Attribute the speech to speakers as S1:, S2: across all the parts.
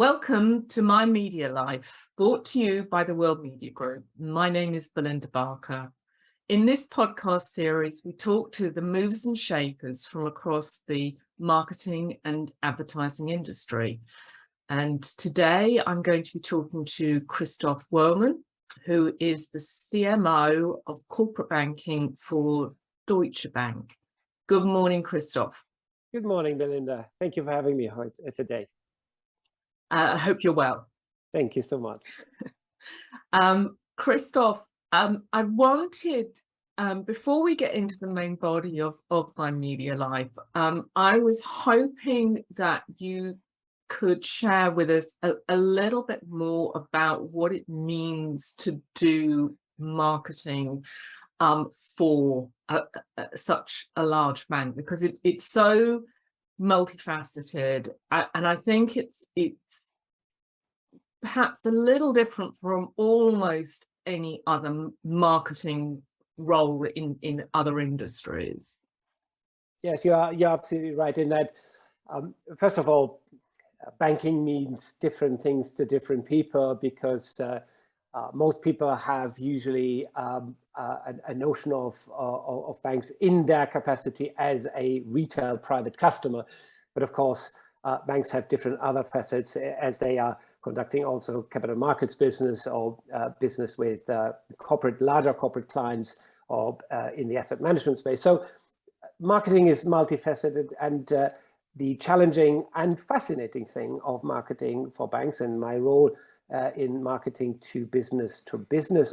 S1: Welcome to My Media Life, brought to you by the World Media Group. My name is Belinda Barker. In this podcast series, we talk to the movers and shakers from across the marketing and advertising industry. And today I'm going to be talking to Christoph Woermann, who is the CMO of Corporate Banking for Deutsche Bank. Good morning, Christoph.
S2: Good morning, Belinda. Thank you for having me today.
S1: I hope you're well.
S2: Thank you so much.
S1: Christoph, I wanted, before we get into the main body of My Media Life, I was hoping that you could share with us a little bit more about what it means to do marketing for such a large bank, because it's so multifaceted, and I think it's perhaps a little different from almost any other marketing role in other industries.
S2: Yes, you're absolutely right in that. First of all, banking means different things to different people, because most people have usually a notion of banks in their capacity as a retail private customer. But of course, banks have different other facets as they are conducting also capital markets business, or business with larger corporate clients, or in the asset management space. So marketing is multifaceted, and the challenging and fascinating thing of marketing for banks, and my role in marketing to business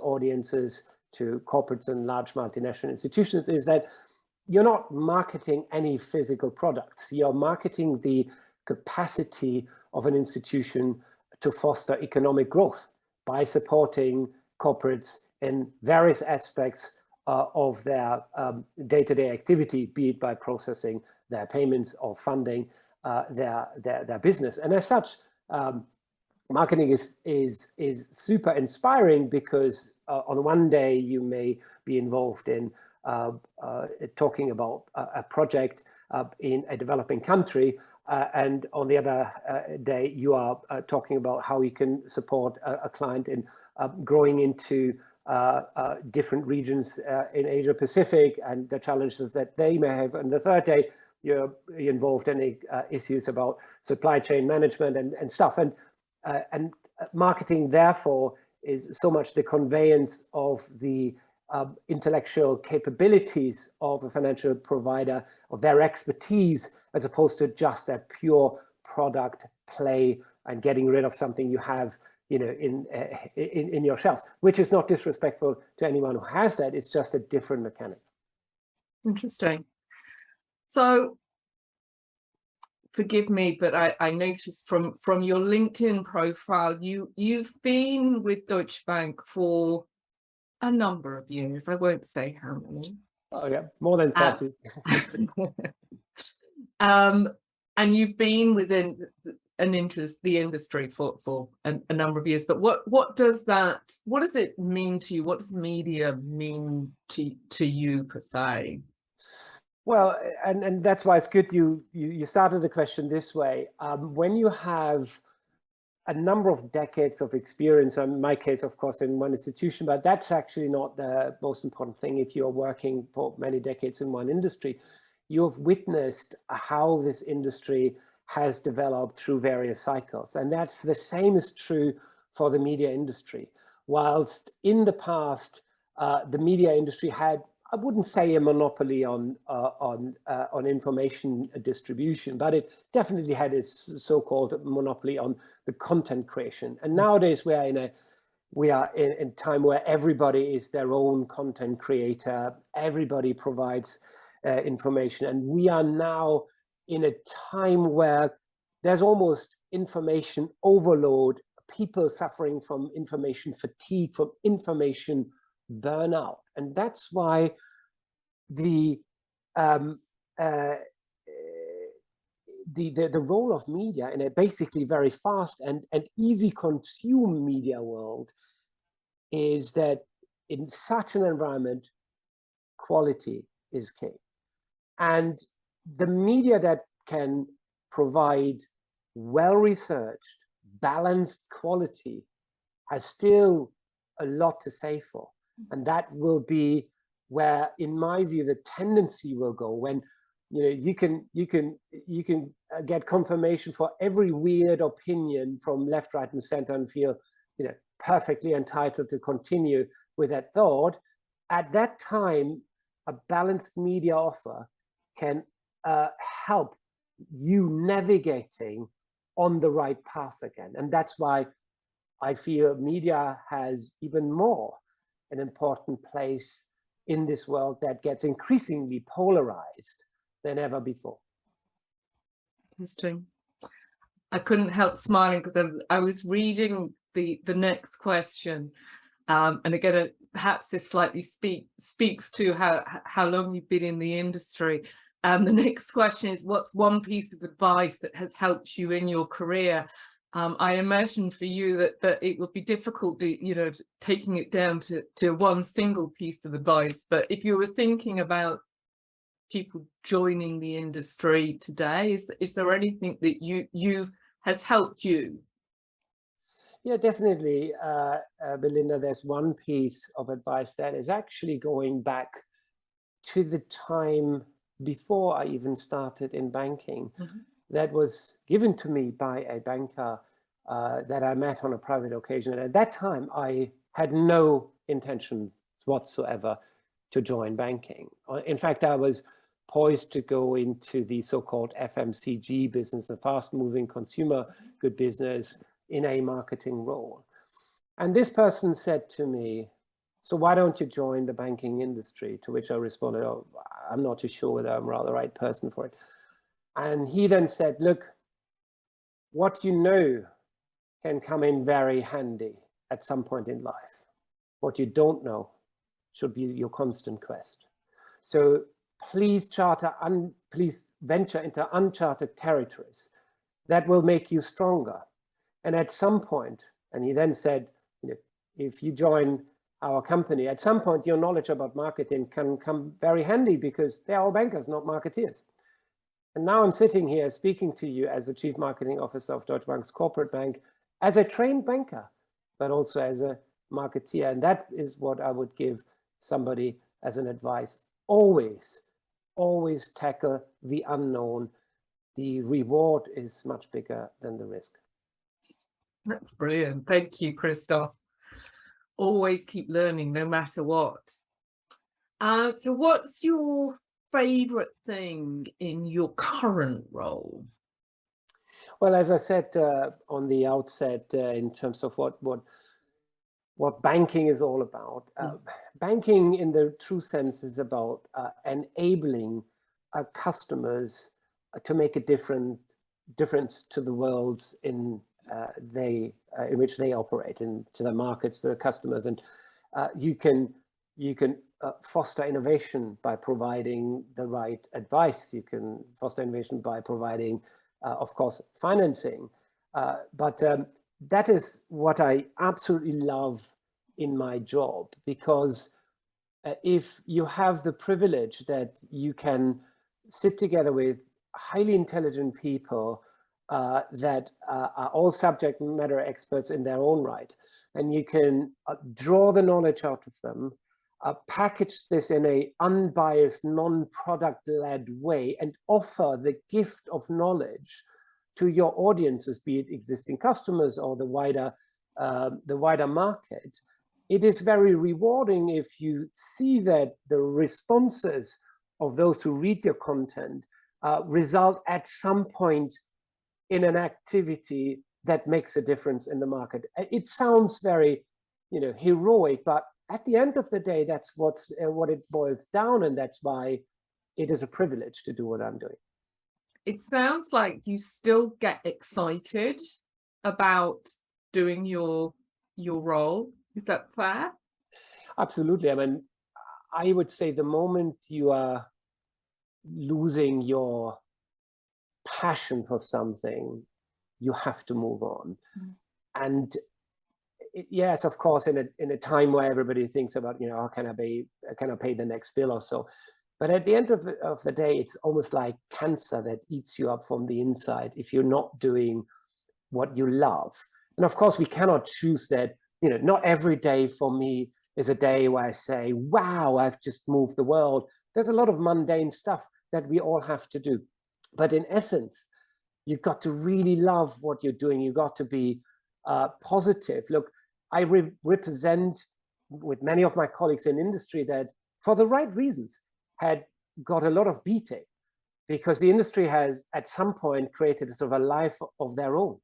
S2: audiences, to corporates and large multinational institutions, is that you're not marketing any physical products. You're marketing the capacity of an institution to foster economic growth by supporting corporates in various aspects of their day-to-day activity, be it by processing their payments or funding their business. And as such, marketing is super inspiring, because on one day you may be involved in talking about a project in a developing country, and on the other day you are talking about how you can support a client in growing into different regions in Asia Pacific and the challenges that they may have. And the third day you're involved in issues about supply chain management and stuff. And marketing, therefore, is so much the conveyance of the intellectual capabilities of a financial provider, of their expertise, as opposed to just a pure product play and getting rid of something you have, in your shelves, which is not disrespectful to anyone who has that. It's just a different mechanic.
S1: Interesting. So, forgive me, but I noticed from your LinkedIn profile, you've been with Deutsche Bank for a number of years. I won't say how many.
S2: Oh yeah, more than 30.
S1: And you've been within the industry for a number of years. But what does it mean to you? What does media mean to you per se?
S2: Well, and that's why it's good you started the question this way. When you have a number of decades of experience, in my case, of course, in one institution, but that's actually not the most important thing. If you're working for many decades in one industry, you've witnessed how this industry has developed through various cycles. And that's the same is true for the media industry. Whilst in the past, the media industry had, I wouldn't say a monopoly on information distribution, but it definitely had a so-called monopoly on the content creation. And nowadays we are in time where everybody is their own content creator. Everybody provides information, and we are now in a time where there's almost information overload. People suffering from information fatigue, from information burnout, and that's why the role of media in a basically very fast and easy consume media world is that in such an environment, quality is king. And the media that can provide well-researched, balanced quality has still a lot to say for. And that will be where, in my view, the tendency will go when you can get confirmation for every weird opinion from left, right, and center and feel perfectly entitled to continue with that thought. At that time, a balanced media offer can help you navigating on the right path again. And that's why I feel media has even more an important place in this world that gets increasingly polarized than ever before.
S1: Interesting. I couldn't help smiling because I was reading the next question, and again, perhaps this slightly speaks to how long you've been in the industry. The next question is, what's one piece of advice that has helped you in your career? I imagine for you that it would be difficult to, taking it down to one single piece of advice. But if you were thinking about people joining the industry today, is there anything that you has helped you?
S2: Yeah, definitely, Belinda. There's one piece of advice that is actually going back to the time before I even started in banking. Mm-hmm. That was given to me by a banker that I met on a private occasion. And at that time, I had no intention whatsoever to join banking. In fact, I was poised to go into the so-called FMCG business, the fast-moving consumer good business, in a marketing role. And this person said to me, "So why don't you join the banking industry?" To which I responded, "Oh, I'm not too sure whether I'm the right person for it." And he then said, "Look, what you know can come in very handy at some point in life. What you don't know should be your constant quest. So please please venture into uncharted territories that will make you stronger. And at some point," and he then said, "if you join our company, at some point your knowledge about marketing can come very handy because they're all bankers, not marketeers." And now I'm sitting here speaking to you as the Chief Marketing Officer of Deutsche Bank's Corporate Bank, as a trained banker, but also as a marketeer. And that is what I would give somebody as an advice. Always tackle the unknown. The reward is much bigger than the risk.
S1: That's brilliant. Thank you, Christoph. Always keep learning, no matter what. So what's your favorite thing in your current role?
S2: Well, as I said on the outset, in terms of what banking is all about, banking in the true sense is about enabling customers to make a difference to the worlds in which they operate, and to the markets, to the customers. And you can foster innovation by providing the right advice. You can foster innovation by providing, of course, financing. But that is what I absolutely love in my job, because if you have the privilege that you can sit together with highly intelligent people that are all subject matter experts in their own right, and you can draw the knowledge out of them, package this in an unbiased, non-product-led way, and offer the gift of knowledge to your audiences, be it existing customers or the wider market, it is very rewarding if you see that the responses of those who read your content result at some point in an activity that makes a difference in the market. It sounds very, heroic, but at the end of the day, that's what it boils down, and that's why it is a privilege to do what I'm doing.
S1: It sounds like you still get excited about doing your role. Is that fair?
S2: Absolutely. I mean, I would say the moment you are losing your passion for something, you have to move on. And yes, of course, in a time where everybody thinks about, how can I pay the next bill or so. But at the end of the day, it's almost like cancer that eats you up from the inside if you're not doing what you love. And of course, we cannot choose that. Not every day for me is a day where I say, wow, I've just moved the world. There's a lot of mundane stuff that we all have to do. But in essence, you've got to really love what you're doing. You've got to be positive. Look, I represent with many of my colleagues in industry that for the right reasons had got a lot of beating because the industry has at some point created a sort of a life of their own.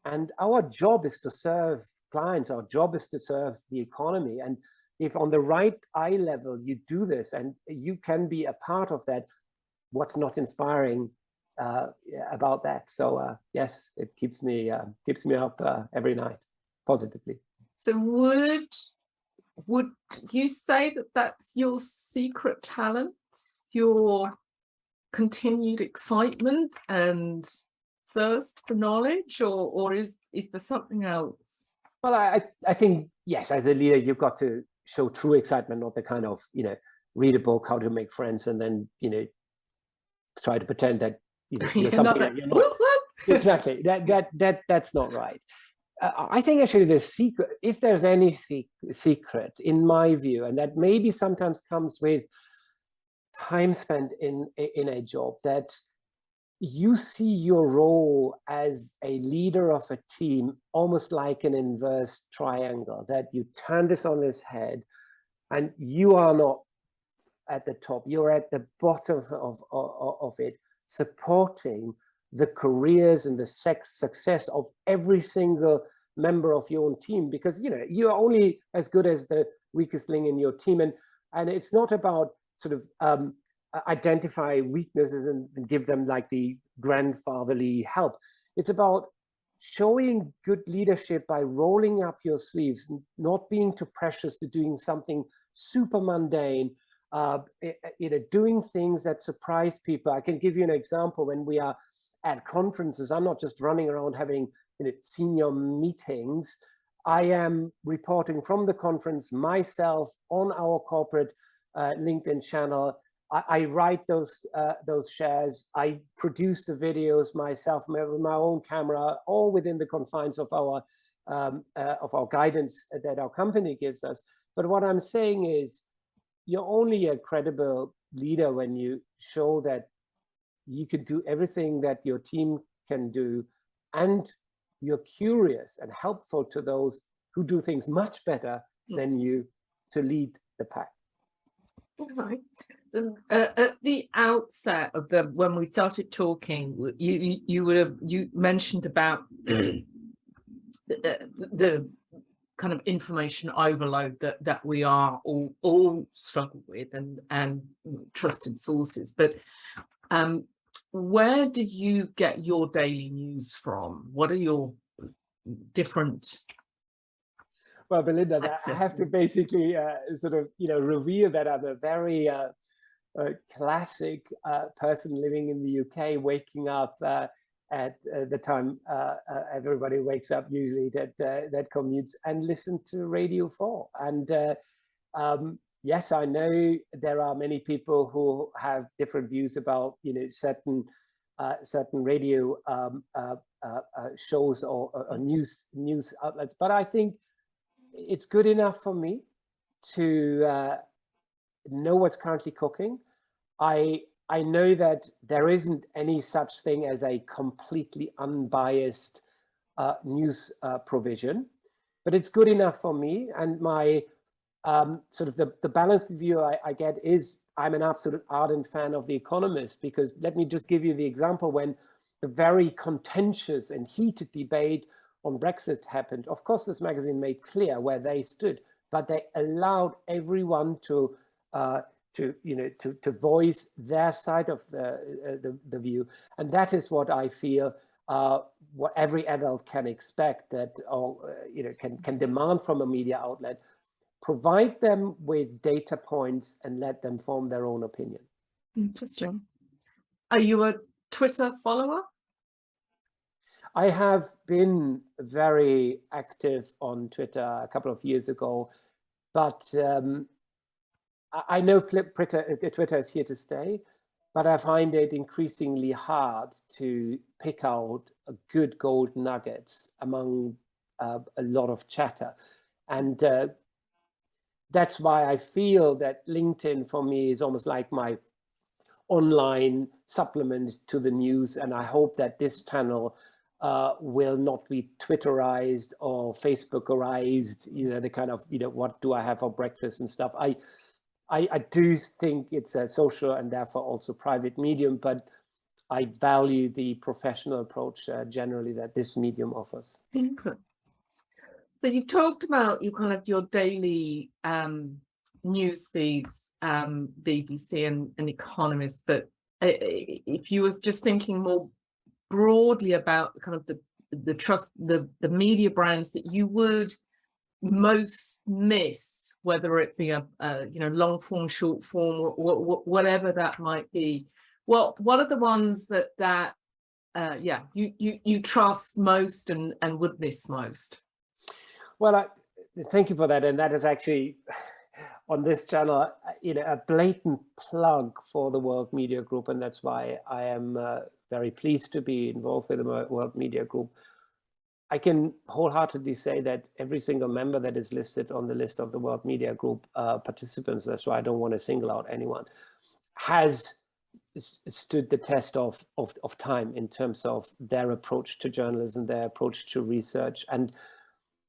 S2: And our job is to serve clients. Our job is to serve the economy. And if on the right eye level you do this and you can be a part of that, what's not inspiring about that? So yes, it keeps me up every night positively.
S1: So would you say that that's your secret talent, your continued excitement and thirst for knowledge, or is there something else?
S2: Well, I think, yes, as a leader, you've got to show true excitement, not the kind of, read a book, how to make friends, and then, try to pretend that, you're something that you're not. Exactly. That's not right. I think actually the secret, if there's any secret, in my view, and that maybe sometimes comes with time spent in a job, that you see your role as a leader of a team almost like an inverse triangle, that you turn this on its head and you are not at the top, you're at the bottom of it, supporting the careers and the success of every single member of your own team, because you're only as good as the weakest link in your team, and it's not about sort of identify weaknesses and give them like the grandfatherly help. It's about showing good leadership by rolling up your sleeves, not being too precious to doing something super mundane, doing things that surprise people. I can give you an example. When we are at conferences, I'm not just running around having senior meetings. I am reporting from the conference myself on our corporate LinkedIn channel. I write those shares. I produce the videos myself with my own camera, all within the confines of our guidance that our company gives us. But what I'm saying is, you're only a credible leader when you show that you can do everything that your team can do, and you're curious and helpful to those who do things much better than you to lead the pack.
S1: All right. So, at the outset of when we started talking, you mentioned about the kind of information overload that we are all struggle with, and trusted sources. But where do you get your daily news from? What are your different?
S2: Well, Belinda, I have to basically sort of reveal that I'm a very classic person living in the UK, waking up at the time everybody wakes up usually that commutes, and listen to Radio 4. And yes, I know there are many people who have different views about certain radio shows or news outlets, but I think it's good enough for me to know what's currently cooking. I know that there isn't any such thing as a completely unbiased news provision, but it's good enough for me. And my sort of the balanced view I get is, I'm an absolute ardent fan of The Economist, because let me just give you the example. When the very contentious and heated debate on Brexit happened, of course, this magazine made clear where they stood, but they allowed everyone to voice their side of the view. And that is what I feel what every adult can expect, that can demand from a media outlet. Provide them with data points and let them form their own opinion.
S1: Interesting. Are you a Twitter follower?
S2: I have been very active on Twitter a couple of years ago, but I know Twitter is here to stay. but I find it increasingly hard to pick out good gold nuggets among a lot of chatter. And that's why I feel that LinkedIn for me is almost like my online supplement to the news. And I hope that this channel will not be Twitterized or Facebookerized, the kind of, what do I have for breakfast and stuff. I do think it's a social and therefore also private medium, but I value the professional approach generally that this medium offers.
S1: Okay. So you talked about your daily news feeds, BBC and Economist, but if you was just thinking more broadly about the trust, the media brands that you would most miss, whether it be a long form, short form, or whatever that might be, what are the ones that you trust most and would miss most?
S2: Well, thank you for that. And that is actually on this channel, a blatant plug for the World Media Group. And that's why I am very pleased to be involved with the World Media Group. I can wholeheartedly say that every single member that is listed on the list of the World Media Group participants, that's why I don't want to single out anyone, has stood the test of time in terms of their approach to journalism, their approach to research. And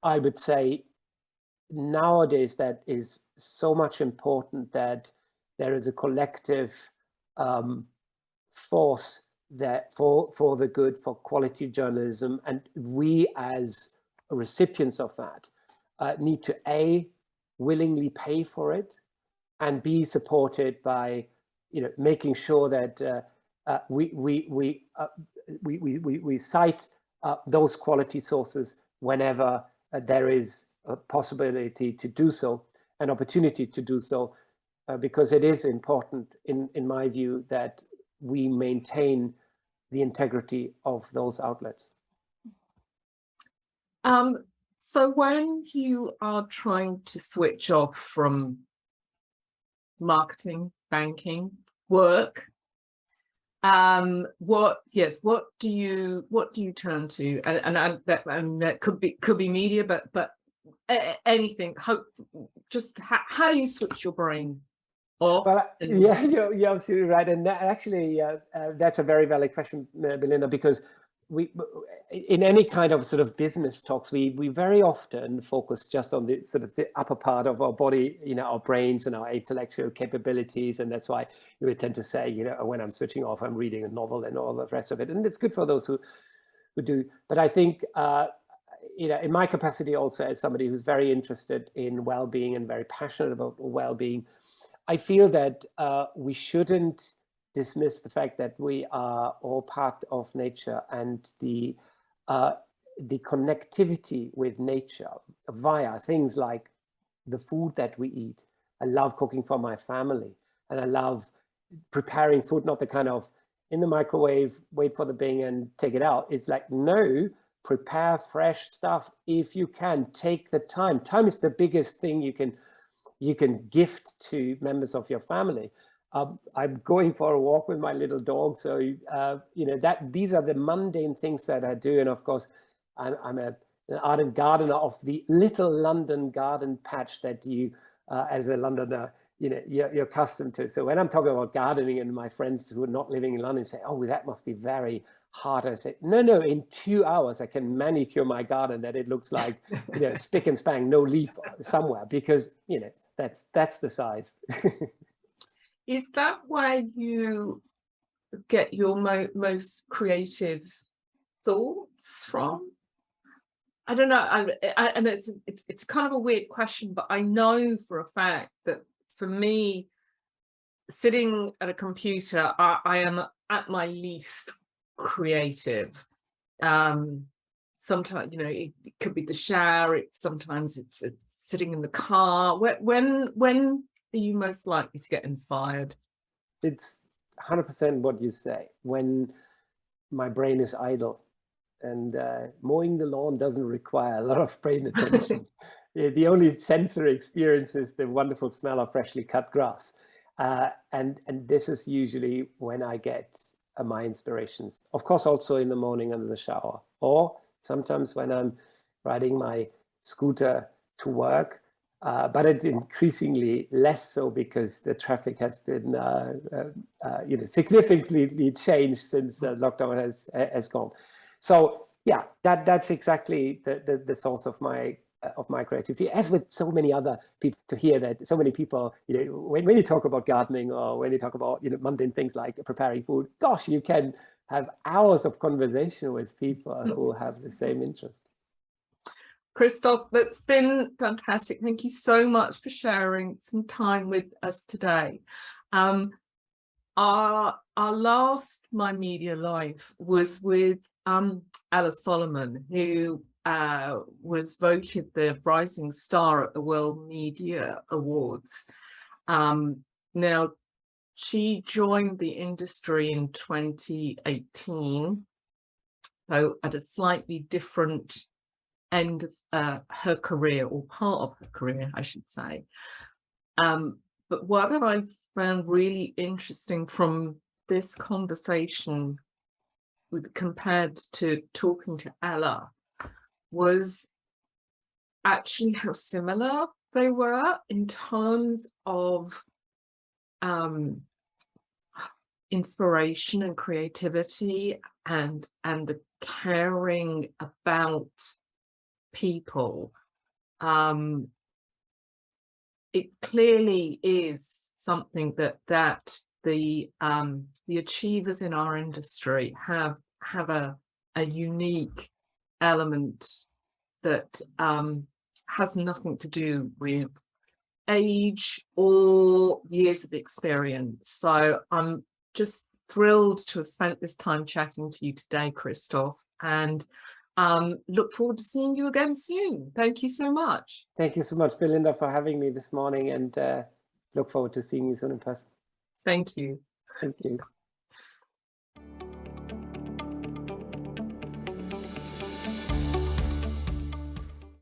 S2: I would say nowadays that is so much important that there is a collective force that for the good, for quality journalism, and we as recipients of that need to A, willingly pay for it, and B, supported by making sure that we cite those quality sources whenever there is a possibility to do so, an opportunity to do so, because it is important, in my view, that we maintain the integrity of those outlets.
S1: So when you are trying to switch off from marketing, banking, work, what do you turn to? And that could be media, but anything. How do you switch your brain off?
S2: Well, yeah, you're absolutely right, and actually, that's a very valid question, Belinda, because we, in any kind of sort of business talks, we very often focus just on the sort of the upper part of our body, our brains and our intellectual capabilities, and that's why we would tend to say, when I'm switching off, I'm reading a novel and all the rest of it, and it's good for those who do. But I think, in my capacity also as somebody who's very interested in well-being and very passionate about well-being, I feel that we shouldn't dismiss the fact that we are all part of nature, and the connectivity with nature via things like the food that we eat. I love cooking for my family, and I love preparing food, not the kind of in the microwave, wait for the bing and take it out. It's like, no, prepare fresh stuff if you can. Take the time. Time is the biggest thing you can gift to members of your family. I'm going for a walk with my little dog, so these are the mundane things that I do. And of course, I'm an ardent gardener of the little London garden patch that you, as a Londoner, you're accustomed to. So when I'm talking about gardening, and my friends who are not living in London say, "Oh, that must be very hard," I say, no, in 2 hours I can manicure my garden that it looks like spick and span, no leaf somewhere, because that's the size.
S1: Is that where you get your most creative thoughts from? I don't know. And it's kind of a weird question, but I know for a fact that for me, sitting at a computer, I am at my least creative. Sometimes, it could be the shower. Sometimes it's sitting in the car. When are you most likely to get inspired?
S2: It's 100% what you say. When my brain is idle, and mowing the lawn doesn't require a lot of brain attention. The only sensory experience is the wonderful smell of freshly cut grass. And this is usually when I get my inspirations. Of course, also in the morning under the shower, or sometimes when I'm riding my scooter to work, but it's increasingly less so because the traffic has been significantly changed since the lockdown has gone. So yeah, that's exactly the source of my creativity, as with so many other people. To hear that so many people, when you talk about gardening or when you talk about mundane things like preparing food, gosh, you can have hours of conversation with people who have the same interest.
S1: Christoph, that's been fantastic. Thank you so much for sharing some time with us today. Our last My Media Life was with Ella Solomon, who was voted the Rising Star at the World Media Awards. Now, she joined the industry in 2018, so at a slightly different end of her career, or part of her career, I should say. But what I found really interesting from this conversation compared to talking to Ella was actually how similar they were in terms of inspiration and creativity and the caring about people. It clearly is something that the achievers in our industry have a unique element that has nothing to do with age or years of experience. So I'm just thrilled to have spent this time chatting to you today, Christoph, and look forward to seeing you again soon. Thank you so much.
S2: Thank you so much, Belinda, for having me this morning, and look forward to seeing you soon in person.
S1: Thank you.
S2: Thank you.